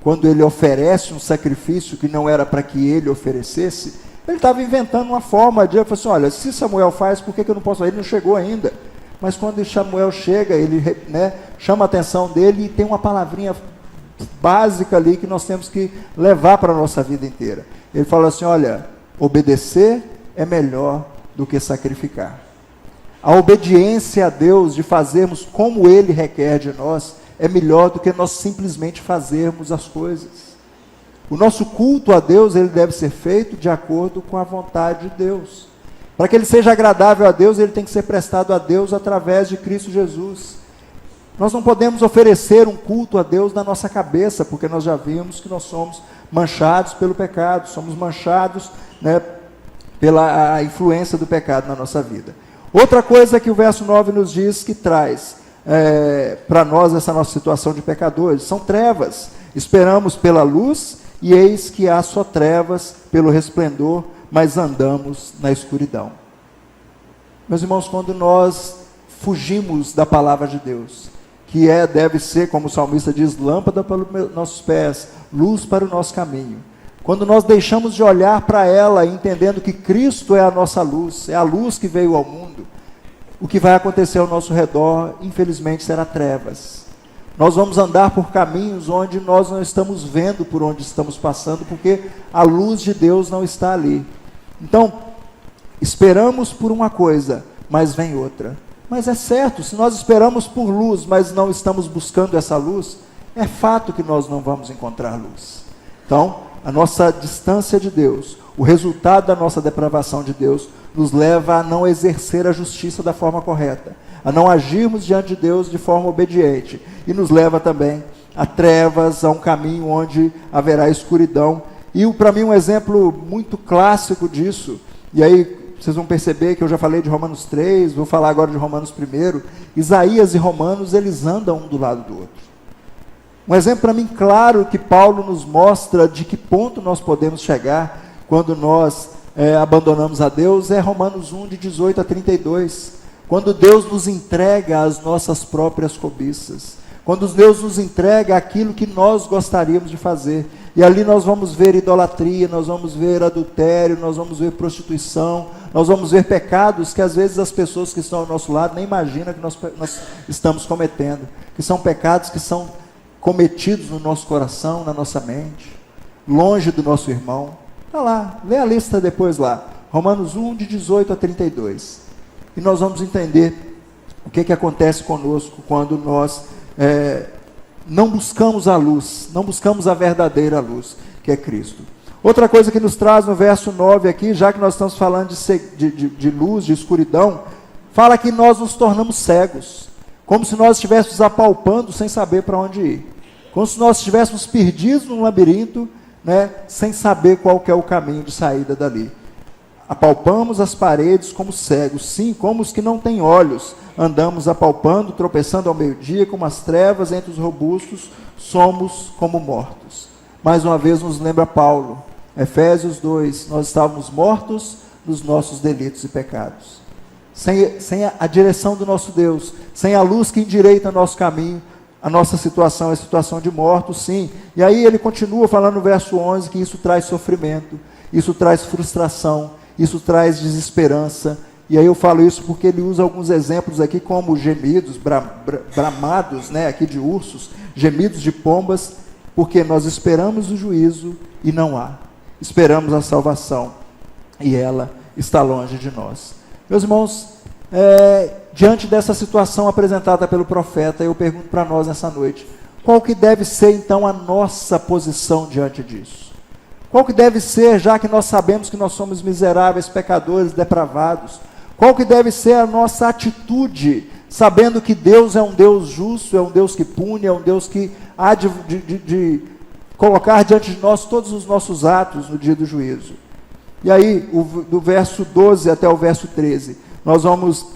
quando ele oferece um sacrifício que não era para que ele oferecesse, ele estava inventando uma forma de, ele falou assim, olha, se Samuel faz, por que eu não posso? Ele não chegou ainda. Mas quando Samuel chega, ele, né, chama a atenção dele e tem uma palavrinha básica ali que nós temos que levar para a nossa vida inteira. Ele fala assim, olha, obedecer é melhor do que sacrificar. A obediência a Deus, de fazermos como Ele requer de nós, é melhor do que nós simplesmente fazermos as coisas. O nosso culto a Deus, ele deve ser feito de acordo com a vontade de Deus. Para que ele seja agradável a Deus, ele tem que ser prestado a Deus através de Cristo Jesus. Nós não podemos oferecer um culto a Deus na nossa cabeça, porque nós já vimos que nós somos manchados pelo pecado, somos manchados, né, pela influência do pecado na nossa vida. Outra coisa que o verso 9 nos diz que traz para nós essa nossa situação de pecadores, são trevas. Esperamos pela luz e eis que há só trevas pelo resplendor, mas andamos na escuridão. Meus irmãos, quando nós fugimos da palavra de Deus, que deve ser, como o salmista diz, lâmpada para os nossos pés, luz para o nosso caminho. Quando nós deixamos de olhar para ela, entendendo que Cristo é a nossa luz, é a luz que veio ao mundo, o que vai acontecer ao nosso redor, infelizmente, será trevas. Nós vamos andar por caminhos onde nós não estamos vendo por onde estamos passando, porque a luz de Deus não está ali. Então, esperamos por uma coisa, mas vem outra. Mas é certo, se nós esperamos por luz, mas não estamos buscando essa luz, é fato que nós não vamos encontrar luz. Então, a nossa distância de Deus, o resultado da nossa depravação de Deus, nos leva a não exercer a justiça da forma correta, a não agirmos diante de Deus de forma obediente, e nos leva também a trevas, a um caminho onde haverá escuridão. E para mim um exemplo muito clássico disso, e aí vocês vão perceber que eu já falei de Romanos 3, vou falar agora de Romanos 1, Isaías e Romanos, eles andam um do lado do outro. Um exemplo para mim claro que Paulo nos mostra de que ponto nós podemos chegar quando nós abandonamos a Deus, é Romanos 1, de 18 a 32, quando Deus nos entrega as nossas próprias cobiças, quando Deus nos entrega aquilo que nós gostaríamos de fazer, e ali nós vamos ver idolatria, nós vamos ver adultério, nós vamos ver prostituição, nós vamos ver pecados que às vezes as pessoas que estão ao nosso lado nem imaginam que nós estamos cometendo, que são pecados que são cometidos no nosso coração, na nossa mente, longe do nosso irmão. Está lá, lê a lista depois lá, Romanos 1, de 18 a 32, e nós vamos entender o que acontece conosco quando nós não buscamos a luz, não buscamos a verdadeira luz, que é Cristo. Outra coisa que nos traz no verso 9 aqui, já que nós estamos falando de luz, de escuridão, fala que nós nos tornamos cegos, como se nós estivéssemos apalpando sem saber para onde ir, como se nós estivéssemos perdidos num labirinto, né, sem saber qual que é o caminho de saída dali. Apalpamos as paredes como cegos, sim, como os que não têm olhos, andamos apalpando, tropeçando ao meio-dia, como as trevas entre os robustos, somos como mortos. Mais uma vez nos lembra Paulo, Efésios 2, nós estávamos mortos nos nossos delitos e pecados. Sem a direção do nosso Deus, sem a luz que endireita nosso caminho, a nossa situação é situação de mortos, sim. E aí ele continua falando no verso 11 que isso traz sofrimento, isso traz frustração, isso traz desesperança, E aí eu falo isso porque ele usa alguns exemplos aqui, como gemidos, bramados, né, aqui de ursos, gemidos de pombas, porque nós esperamos o juízo e não há. Esperamos a salvação e ela está longe de nós. Meus irmãos, diante dessa situação apresentada pelo profeta, eu pergunto para nós nessa noite, qual que deve ser então a nossa posição diante disso? Qual que deve ser, já que nós sabemos que nós somos miseráveis, pecadores, depravados, qual que deve ser a nossa atitude, sabendo que Deus é um Deus justo, é um Deus que pune, é um Deus que há de colocar diante de nós todos os nossos atos no dia do juízo. E aí, do verso 12 até o verso 13, nós vamos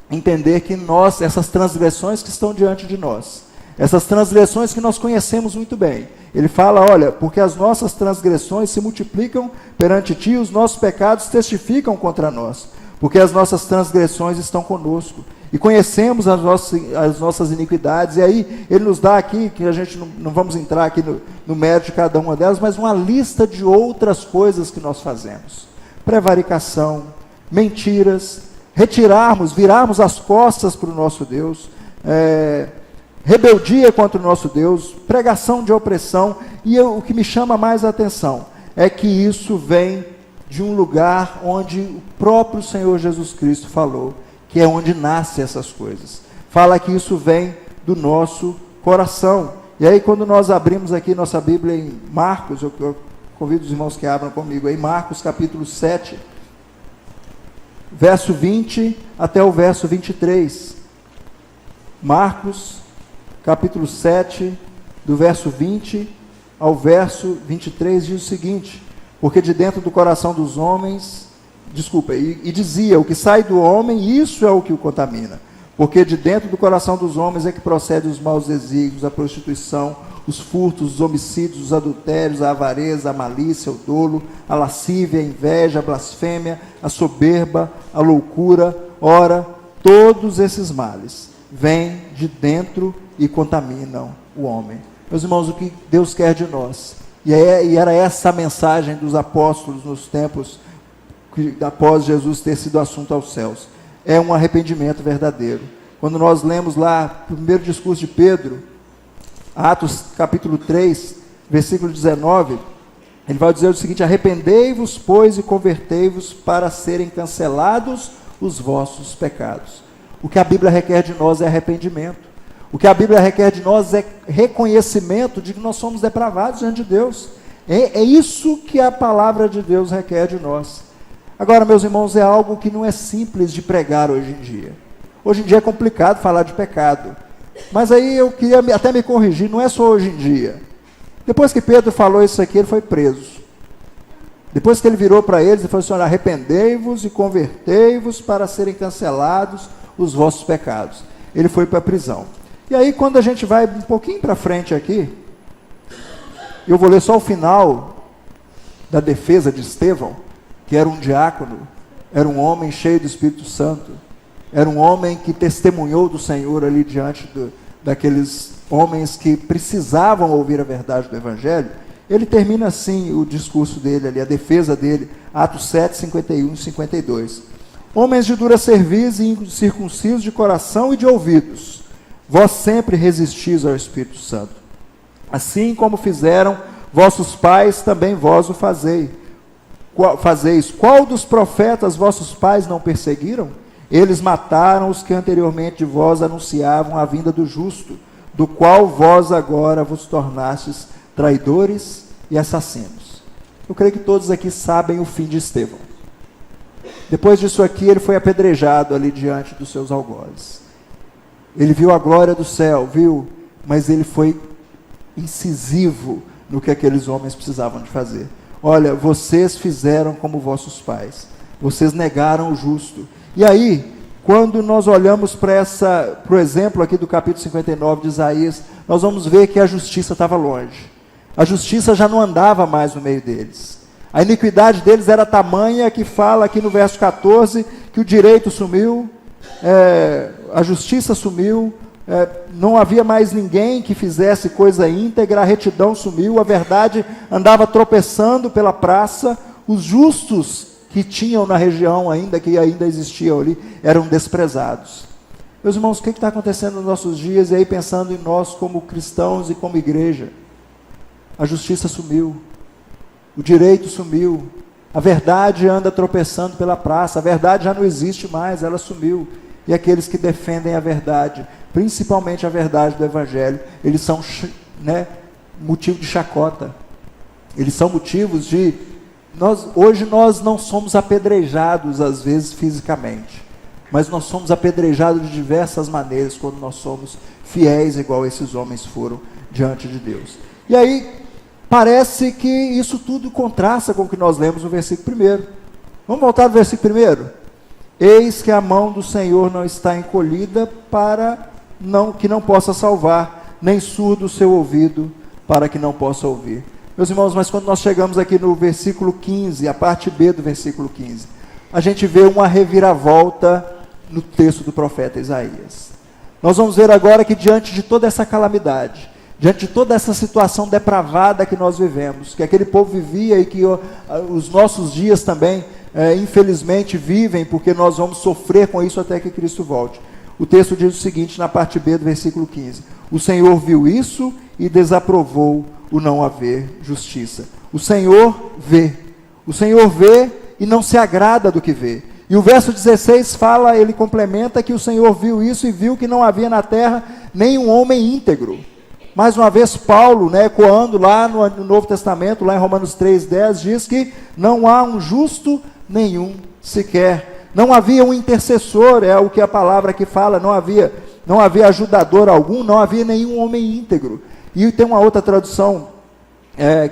entender que essas transgressões que estão diante de nós, essas transgressões que nós conhecemos muito bem, ele fala, olha, porque as nossas transgressões se multiplicam perante ti, os nossos pecados testificam contra nós, porque as nossas transgressões estão conosco, e conhecemos as nossas iniquidades, e aí ele nos dá aqui, que a gente não vamos entrar aqui no mérito de cada uma delas, mas uma lista de outras coisas que nós fazemos, prevaricação, mentiras, virarmos as costas para o nosso Deus, rebeldia contra o nosso Deus, pregação de opressão, e o que me chama mais a atenção é que isso vem de um lugar onde o próprio Senhor Jesus Cristo falou, que é onde nascem essas coisas. Fala que isso vem do nosso coração. E aí quando nós abrimos aqui nossa Bíblia em Marcos, eu convido os irmãos que abram comigo aí, Marcos capítulo 7, verso 20 até o verso 23. Marcos capítulo 7, do verso 20 ao verso 23, diz o seguinte: porque de dentro do coração dos homens, e dizia, o que sai do homem, isso é o que o contamina, porque de dentro do coração dos homens é que procedem os maus desígnios, a prostituição, os furtos, os homicídios, os adultérios, a avareza, a malícia, o dolo, a lascívia, a inveja, a blasfêmia, a soberba, a loucura. Ora, todos esses males vêm de dentro e contaminam o homem. Meus irmãos, o que Deus quer de nós, e era essa a mensagem dos apóstolos nos tempos após Jesus ter sido assunto aos céus, é um arrependimento verdadeiro. Quando nós lemos lá o primeiro discurso de Pedro, Atos capítulo 3, versículo 19, ele vai dizer o seguinte: arrependei-vos, pois, e convertei-vos para serem cancelados os vossos pecados. O que a Bíblia requer de nós é arrependimento. O que a Bíblia requer de nós é reconhecimento de que nós somos depravados diante de Deus. É isso que a palavra de Deus requer de nós. Agora, meus irmãos, é algo que não é simples de pregar hoje em dia. Hoje em dia é complicado falar de pecado. Mas aí eu queria até me corrigir, não é só hoje em dia. Depois que Pedro falou isso aqui, ele foi preso. Depois que ele virou para eles e falou assim: arrependei-vos e convertei-vos para serem cancelados os vossos pecados. Ele foi para a prisão. E aí, quando a gente vai um pouquinho para frente aqui, eu vou ler só o final da defesa de Estevão, que era um diácono, era um homem cheio do Espírito Santo, era um homem que testemunhou do Senhor ali diante daqueles homens que precisavam ouvir a verdade do Evangelho. Ele termina assim o discurso dele ali, a defesa dele, Atos 7, 51 e 52. Homens de dura cerviz e incircuncisos de coração e de ouvidos, vós sempre resistis ao Espírito Santo. Assim como fizeram vossos pais, também vós o fazeis. Qual dos profetas vossos pais não perseguiram? Eles mataram os que anteriormente de vós anunciavam a vinda do justo, do qual vós agora vos tornastes traidores e assassinos. Eu creio que todos aqui sabem o fim de Estevão. Depois disso aqui, ele foi apedrejado ali diante dos seus algozes. Ele viu a glória do céu, mas ele foi incisivo no que aqueles homens precisavam de fazer. Olha, vocês fizeram como vossos pais, vocês negaram o justo. E aí, quando nós olhamos para o exemplo aqui do capítulo 59 de Isaías, nós vamos ver que a justiça estava longe. A justiça já não andava mais no meio deles. A iniquidade deles era tamanha que fala aqui no verso 14, que o direito sumiu, a justiça sumiu, não havia mais ninguém que fizesse coisa íntegra, a retidão sumiu, a verdade andava tropeçando pela praça, os justos que tinham na região ainda, que ainda existiam ali, eram desprezados. Meus irmãos, o que está acontecendo nos nossos dias? E aí pensando em nós como cristãos e como igreja, a justiça sumiu, o direito sumiu, a verdade anda tropeçando pela praça, a verdade já não existe mais, ela sumiu. E aqueles que defendem a verdade, principalmente a verdade do Evangelho, eles são motivo de chacota. Eles são motivos de... Hoje nós não somos apedrejados, às vezes, fisicamente. Mas nós somos apedrejados de diversas maneiras, quando nós somos fiéis, igual esses homens foram diante de Deus. E aí, parece que isso tudo contrasta com o que nós lemos no versículo 1. Vamos voltar ao versículo 1? Eis que a mão do Senhor não está encolhida para que não possa salvar, nem surdo o seu ouvido para que não possa ouvir. Meus irmãos, mas quando nós chegamos aqui no versículo 15, a parte B do versículo 15, a gente vê uma reviravolta no texto do profeta Isaías. Nós vamos ver agora que diante de toda essa calamidade, diante de toda essa situação depravada que nós vivemos, que aquele povo vivia e que os nossos dias também, infelizmente, vivem, porque nós vamos sofrer com isso até que Cristo volte. O texto diz o seguinte, na parte B do versículo 15: o Senhor viu isso e desaprovou o não haver justiça. O Senhor vê e não se agrada do que vê. E o verso 16 fala, ele complementa que o Senhor viu isso e viu que não havia na terra nenhum homem íntegro. Mais uma vez Paulo, ecoando lá no Novo Testamento, lá em Romanos 3,10, diz que não há um justo nenhum sequer. Não havia um intercessor, é o que a palavra aqui fala, não havia ajudador algum, não havia nenhum homem íntegro. E tem uma outra tradução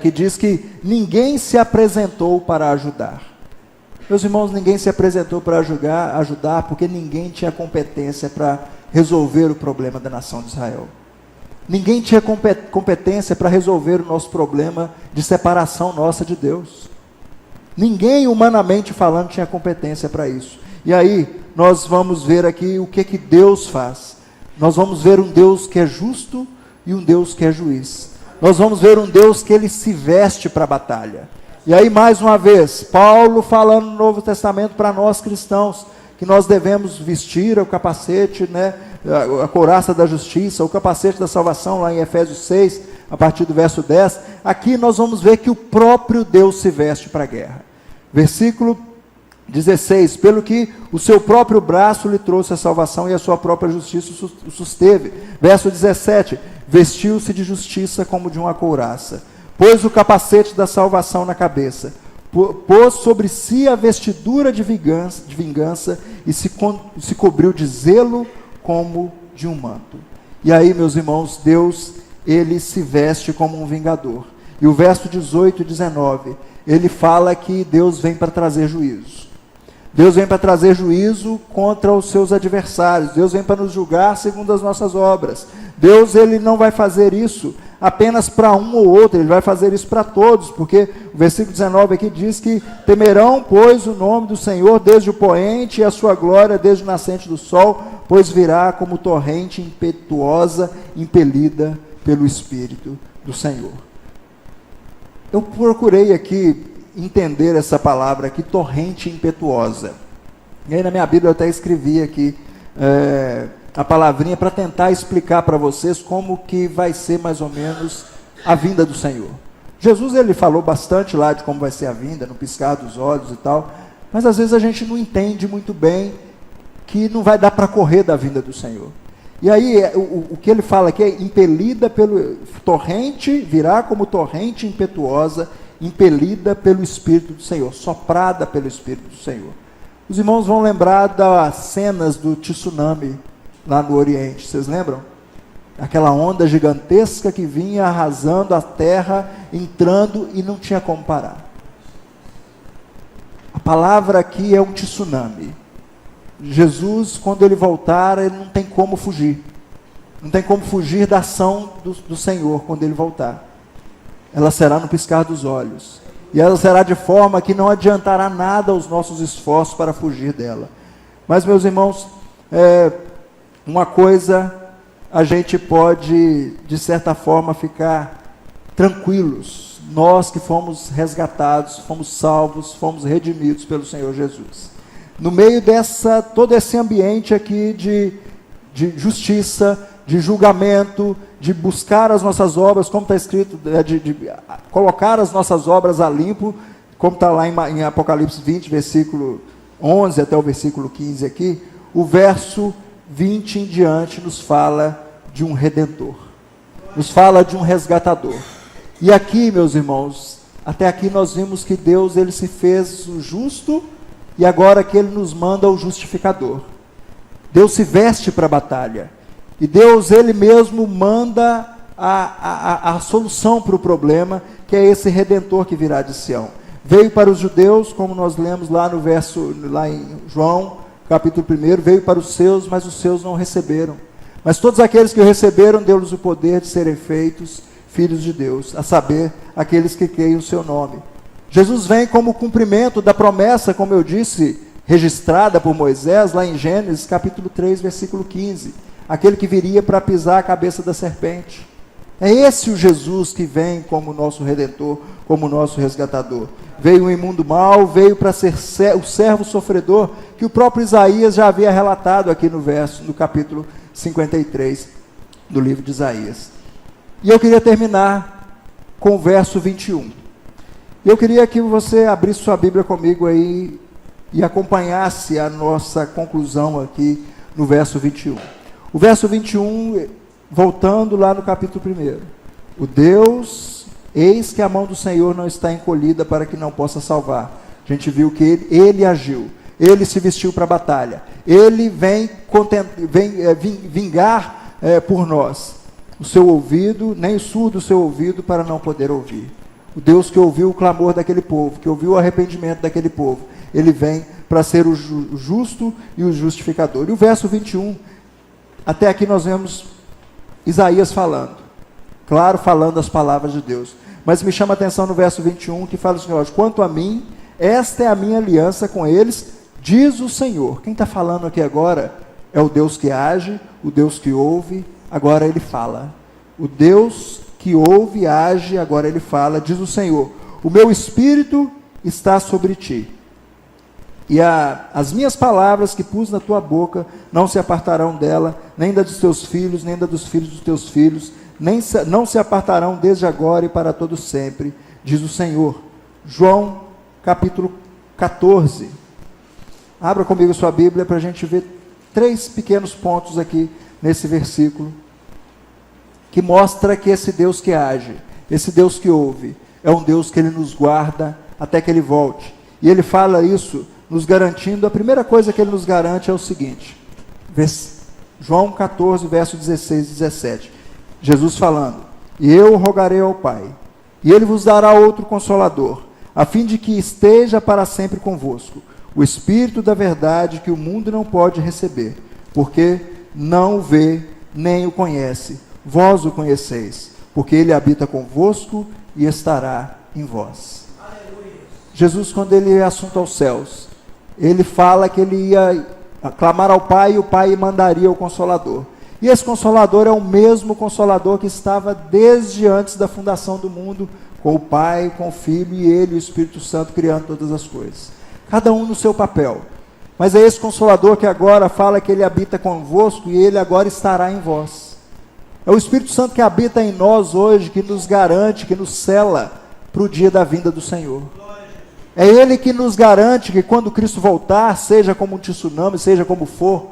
que diz que ninguém se apresentou para ajudar. Meus irmãos, ninguém se apresentou para ajudar porque ninguém tinha competência para resolver o problema da nação de Israel. Ninguém tinha competência para resolver o nosso problema de separação nossa de Deus. Ninguém, humanamente falando, tinha competência para isso. E aí, nós vamos ver aqui o que Deus faz. Nós vamos ver um Deus que é justo e um Deus que é juiz. Nós vamos ver um Deus que ele se veste para a batalha. E aí, mais uma vez, Paulo falando no Novo Testamento para nós cristãos, que nós devemos vestir o capacete, a couraça da justiça, o capacete da salvação, lá em Efésios 6, a partir do verso 10. Aqui nós vamos ver que o próprio Deus se veste para a guerra. Versículo 16, pelo que o seu próprio braço lhe trouxe a salvação e a sua própria justiça o susteve. Verso 17, vestiu-se de justiça como de uma couraça, pôs o capacete da salvação na cabeça, pôs sobre si a vestidura de vingança e se cobriu de zelo como de um manto. E aí, meus irmãos, Deus, ele se veste como um vingador. E o verso 18 e 19, ele fala que Deus vem para trazer juízo. Deus vem para trazer juízo contra os seus adversários. Deus vem para nos julgar segundo as nossas obras. Deus, ele não vai fazer isso apenas para um ou outro, ele vai fazer isso para todos, porque o versículo 19 aqui diz que temerão, pois, o nome do Senhor desde o poente e a sua glória desde o nascente do sol, pois virá como torrente impetuosa, impelida pelo Espírito do Senhor. Eu procurei aqui entender essa palavra aqui, torrente impetuosa. E aí na minha Bíblia eu até escrevi aqui a palavrinha para tentar explicar para vocês como que vai ser mais ou menos a vinda do Senhor. Jesus, ele falou bastante lá de como vai ser a vinda, no piscar dos olhos e tal, mas às vezes a gente não entende muito bem que não vai dar para correr da vinda do Senhor. E aí o que ele fala aqui é impelida pelo torrente, virá como torrente impetuosa, impelida pelo Espírito do Senhor, soprada pelo Espírito do Senhor. Os irmãos vão lembrar das cenas do tsunami lá no Oriente, vocês lembram? Aquela onda gigantesca que vinha arrasando a terra, entrando e não tinha como parar. A palavra aqui é um tsunami. Jesus, quando ele voltar, ele não tem como fugir. Não tem como fugir da ação do Senhor quando ele voltar. Ela será no piscar dos olhos. E ela será de forma que não adiantará nada aos nossos esforços para fugir dela. Mas, meus irmãos, uma coisa a gente pode, de certa forma, ficar tranquilos nós que fomos resgatados, fomos salvos, fomos redimidos pelo Senhor Jesus. No meio todo esse ambiente aqui de justiça, de julgamento, de buscar as nossas obras, como está escrito, de colocar as nossas obras a limpo, como está lá em Apocalipse 20, versículo 11 até o versículo 15 aqui, o verso 20 em diante nos fala de um redentor, nos fala de um resgatador. E aqui, meus irmãos, até aqui nós vimos que Deus, ele se fez o justo, e agora que ele nos manda o justificador. Deus se veste para a batalha, e Deus, ele mesmo manda a solução para o problema, que é esse redentor que virá de Sião. Veio para os judeus, como nós lemos lá no verso, lá em João, capítulo 1, veio para os seus, mas os seus não receberam. Mas todos aqueles que o receberam, deu-lhes o poder de serem feitos filhos de Deus, a saber, aqueles que creem o seu nome. Jesus vem como cumprimento da promessa, como eu disse, registrada por Moisés, lá em Gênesis, capítulo 3, versículo 15. Aquele que viria para pisar a cabeça da serpente. É esse o Jesus que vem como nosso Redentor, como nosso resgatador. Veio em mundo mau, veio para ser o servo sofredor, que o próprio Isaías já havia relatado aqui no capítulo 53 do livro de Isaías. E eu queria terminar com o verso 21. Eu queria que você abrisse sua Bíblia comigo aí e acompanhasse a nossa conclusão aqui no verso 21. O verso 21, voltando lá no capítulo 1. O Deus, eis que a mão do Senhor não está encolhida para que não possa salvar. A gente viu que ele agiu, ele se vestiu para a batalha, ele vem vingar por nós. O seu ouvido, nem surdo o seu ouvido para não poder ouvir. O Deus que ouviu o clamor daquele povo, que ouviu o arrependimento daquele povo, ele vem para ser o justo e o justificador. E o verso 21, até aqui nós vemos Isaías falando, claro, falando as palavras de Deus. Mas me chama a atenção no verso 21, que fala o Senhor: quanto a mim, esta é a minha aliança com eles, diz o Senhor. Quem está falando aqui agora é o Deus que age, o Deus que ouve, agora ele fala. O Deus que ouve e age, agora ele fala, diz o Senhor: o meu espírito está sobre ti, e as minhas palavras que pus na tua boca não se apartarão dela, nem da dos teus filhos, nem da dos filhos dos teus filhos, não se apartarão desde agora e para todo sempre, diz o Senhor. João capítulo 14. Abra comigo sua Bíblia para a gente ver 3 pequenos pontos aqui nesse versículo, que mostra que esse Deus que age, esse Deus que ouve, é um Deus que ele nos guarda até que ele volte. E ele fala isso nos garantindo, a primeira coisa que ele nos garante é o seguinte, João 14, verso 16 e 17, Jesus falando: e eu rogarei ao Pai, e ele vos dará outro Consolador, a fim de que esteja para sempre convosco, o Espírito da verdade, que o mundo não pode receber, porque não o vê, nem o conhece. Vós o conheceis, porque ele habita convosco e estará em vós. Aleluia. Jesus, quando ele é assunto aos céus, ele fala que ele ia clamar ao Pai e o Pai mandaria o Consolador. E esse Consolador é o mesmo Consolador que estava desde antes da fundação do mundo, com o Pai, com o Filho e ele, o Espírito Santo, criando todas as coisas. Cada um no seu papel. Mas é esse Consolador que agora fala que ele habita convosco e ele agora estará em vós. É o Espírito Santo que habita em nós hoje, que nos garante, que nos sela para o dia da vinda do Senhor. É Ele que nos garante que quando Cristo voltar, seja como um tsunami, seja como for,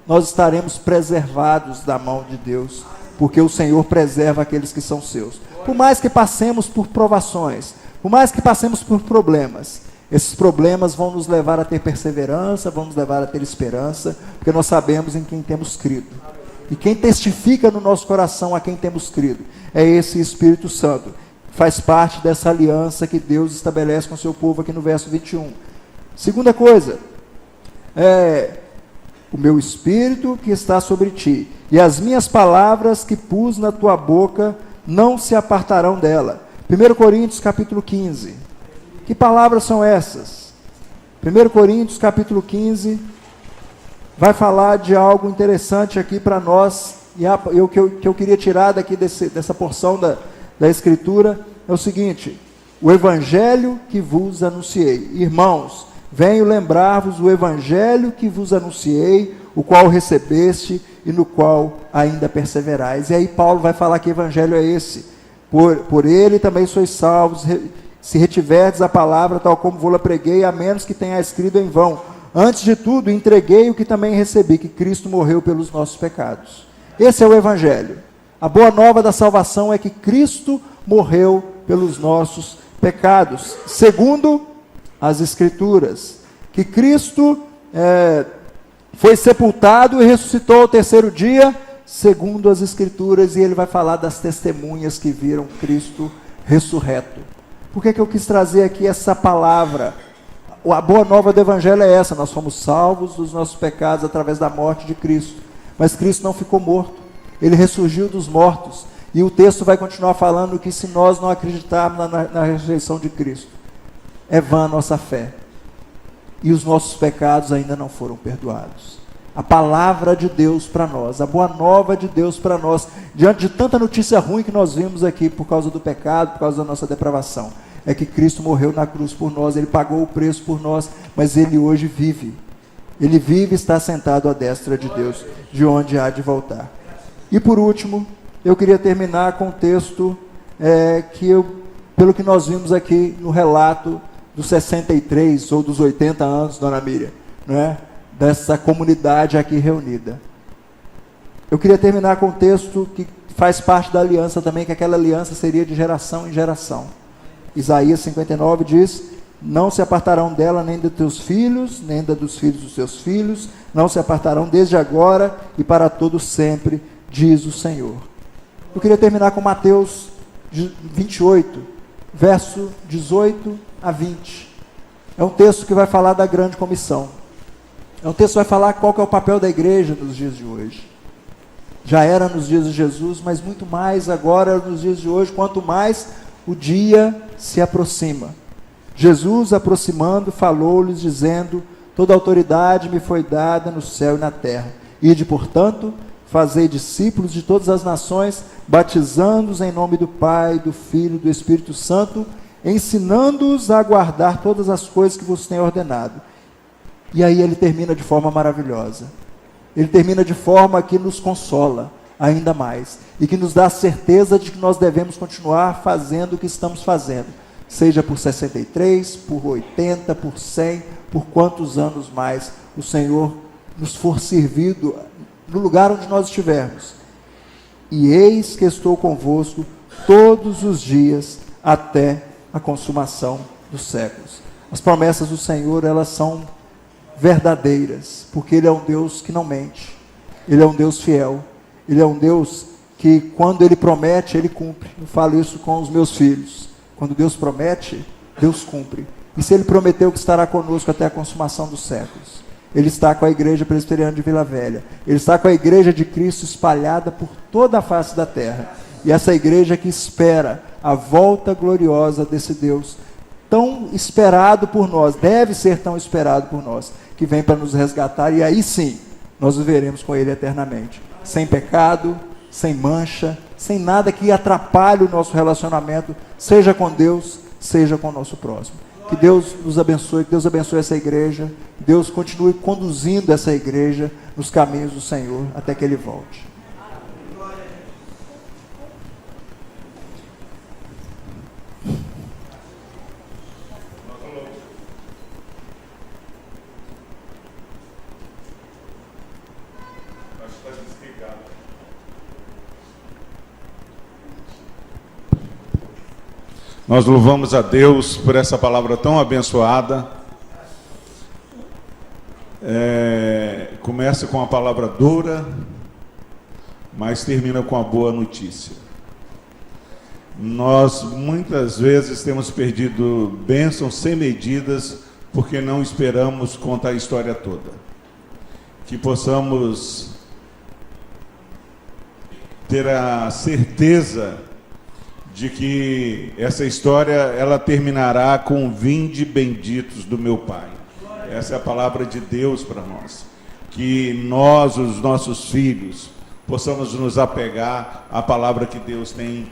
nós estaremos preservados da mão de Deus, porque o Senhor preserva aqueles que são seus. Por mais que passemos por provações, por mais que passemos por problemas, esses problemas vão nos levar a ter perseverança, vão nos levar a ter esperança, porque nós sabemos em quem temos crido. E quem testifica no nosso coração a quem temos crido é esse Espírito Santo. Faz parte dessa aliança que Deus estabelece com o seu povo aqui no verso 21. Segunda coisa, o meu Espírito que está sobre ti, e as minhas palavras que pus na tua boca não se apartarão dela. 1 Coríntios capítulo 15. Que palavras são essas? 1 Coríntios capítulo 15... vai falar de algo interessante aqui para nós, e que eu queria tirar daqui dessa porção da Escritura, é o seguinte: o evangelho que vos anunciei. Irmãos, venho lembrar-vos o evangelho que vos anunciei, o qual recebeste e no qual ainda perseverais. E aí Paulo vai falar que evangelho é esse. Por ele também sois salvos, se retiverdes a palavra tal como vou-la preguei, a menos que tenha escrito em vão. Antes de tudo, entreguei o que também recebi, que Cristo morreu pelos nossos pecados. Esse é o evangelho. A boa nova da salvação é que Cristo morreu pelos nossos pecados, segundo as Escrituras. Que Cristo foi sepultado e ressuscitou ao terceiro dia, segundo as Escrituras, e ele vai falar das testemunhas que viram Cristo ressurreto. Por que eu quis trazer aqui essa palavra? A boa nova do Evangelho é essa: nós fomos salvos dos nossos pecados através da morte de Cristo. Mas Cristo não ficou morto, ele ressurgiu dos mortos. E o texto vai continuar falando que se nós não acreditarmos na ressurreição de Cristo, é vã a nossa fé. E os nossos pecados ainda não foram perdoados. A palavra de Deus para nós, a boa nova de Deus para nós, diante de tanta notícia ruim que nós vimos aqui por causa do pecado, por causa da nossa depravação, é que Cristo morreu na cruz por nós, ele pagou o preço por nós, mas ele hoje vive. Ele vive e está sentado à destra de Deus, de onde há de voltar. E por último, eu queria terminar com um texto pelo que nós vimos aqui no relato dos 63 ou dos 80 anos, dona Miriam, não é? Dessa comunidade aqui reunida. Eu queria terminar com um texto que faz parte da aliança também, que aquela aliança seria de geração em geração. Isaías 59 diz: não se apartarão dela nem dos teus filhos, nem dos filhos dos teus filhos, não se apartarão desde agora e para todo sempre, diz o Senhor. Eu queria terminar com Mateus 28, verso 18 a 20. É um texto que vai falar da grande comissão. É um texto que vai falar qual que é o papel da igreja nos dias de hoje. Já era nos dias de Jesus, mas muito mais agora nos dias de hoje, quanto mais o dia se aproxima. Jesus, aproximando, falou-lhes, dizendo: toda autoridade me foi dada no céu e na terra. Ide, portanto, fazei discípulos de todas as nações, batizando-os em nome do Pai, do Filho e do Espírito Santo, ensinando-os a guardar todas as coisas que vos tenho ordenado. E aí ele termina de forma maravilhosa. Ele termina de forma que nos consola ainda mais, e que nos dá a certeza de que nós devemos continuar fazendo o que estamos fazendo, seja por 63, por 80, por 100, por quantos anos mais o Senhor nos for servido no lugar onde nós estivermos. E eis que estou convosco todos os dias até a consumação dos séculos. As promessas do Senhor, elas são verdadeiras, porque Ele é um Deus que não mente, Ele é um Deus fiel, Ele é um Deus que quando Ele promete, Ele cumpre. Eu falo isso com os meus filhos: quando Deus promete, Deus cumpre. E se Ele prometeu que estará conosco até a consumação dos séculos, Ele está com a igreja presbiteriana de Vila Velha, Ele está com a igreja de Cristo espalhada por toda a face da terra, e essa igreja que espera a volta gloriosa desse Deus, tão esperado por nós, deve ser tão esperado por nós, que vem para nos resgatar, e aí sim, nós viveremos com Ele eternamente, sem pecado, sem mancha, sem nada que atrapalhe o nosso relacionamento, seja com Deus, seja com o nosso próximo. Que Deus nos abençoe, que Deus abençoe essa igreja, que Deus continue conduzindo essa igreja nos caminhos do Senhor, até que Ele volte. Nós louvamos a Deus por essa palavra tão abençoada. Começa com a palavra dura, mas termina com a boa notícia. Nós muitas vezes temos perdido bênçãos sem medidas porque não esperamos contar a história toda. Que possamos ter a certeza de que essa história ela terminará com vinde benditos do meu Pai. Essa é a palavra de Deus para nós. Que nós, os nossos filhos, possamos nos apegar à palavra que Deus tem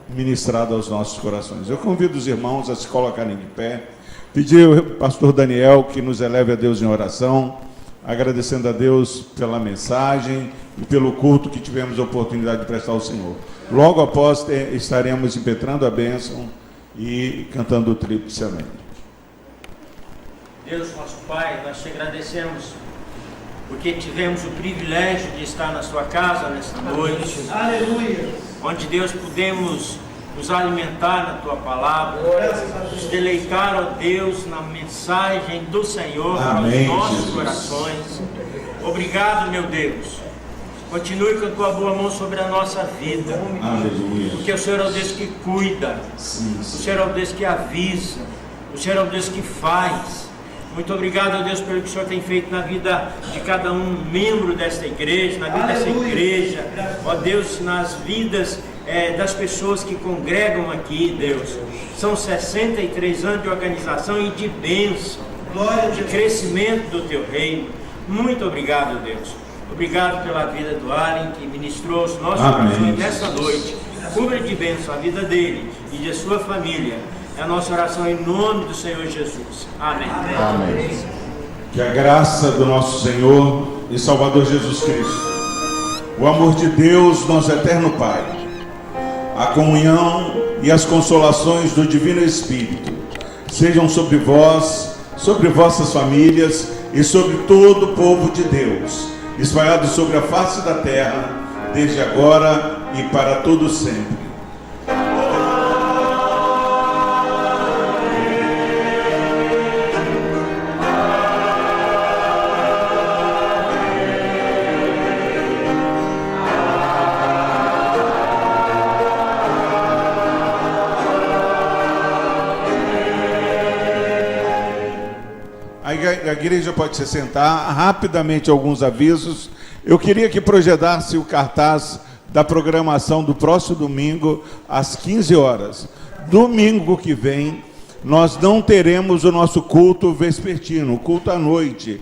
ministrado aos nossos corações. Eu convido os irmãos a se colocarem de pé, pedir ao pastor Daniel que nos eleve a Deus em oração, agradecendo a Deus pela mensagem e pelo culto que tivemos a oportunidade de prestar ao Senhor. Logo após estaremos impetrando a bênção e cantando o tríplice amém. Deus, nosso Pai, nós te agradecemos porque tivemos o privilégio de estar na sua casa nesta noite. Aleluia! Onde, Deus, pudemos nos alimentar na tua palavra, nos deleitar, ó Deus, na mensagem do Senhor para os nossos corações. Obrigado, meu Deus. Continue com a tua boa mão sobre a nossa vida. Aleluia. Porque o Senhor é o Deus que cuida, o Senhor é o Deus que avisa, o Senhor é o Deus que faz. Muito obrigado, Deus, pelo que o Senhor tem feito na vida de cada um membro desta igreja, na vida dessa igreja, ó Deus, nas vidas das pessoas que congregam aqui, Deus. São 63 anos de organização e de bênção, de crescimento do teu reino. Muito obrigado, Deus. Obrigado pela vida do Allen, que ministrou os nossos corações nessa noite. Cubra de bênção a vida dele e de sua família. É a nossa oração em nome do Senhor Jesus. Amém. Amém. Que a graça do nosso Senhor e Salvador Jesus Cristo, o amor de Deus, nosso eterno Pai, a comunhão e as consolações do Divino Espírito sejam sobre vós, sobre vossas famílias e sobre todo o povo de Deus, espalhados sobre a face da terra, desde agora e para todo sempre. A igreja pode se sentar. Rapidamente, alguns avisos. Eu queria que projetasse o cartaz da programação do próximo domingo, às 15 horas. Domingo que vem, nós não teremos o nosso culto vespertino, o culto à noite,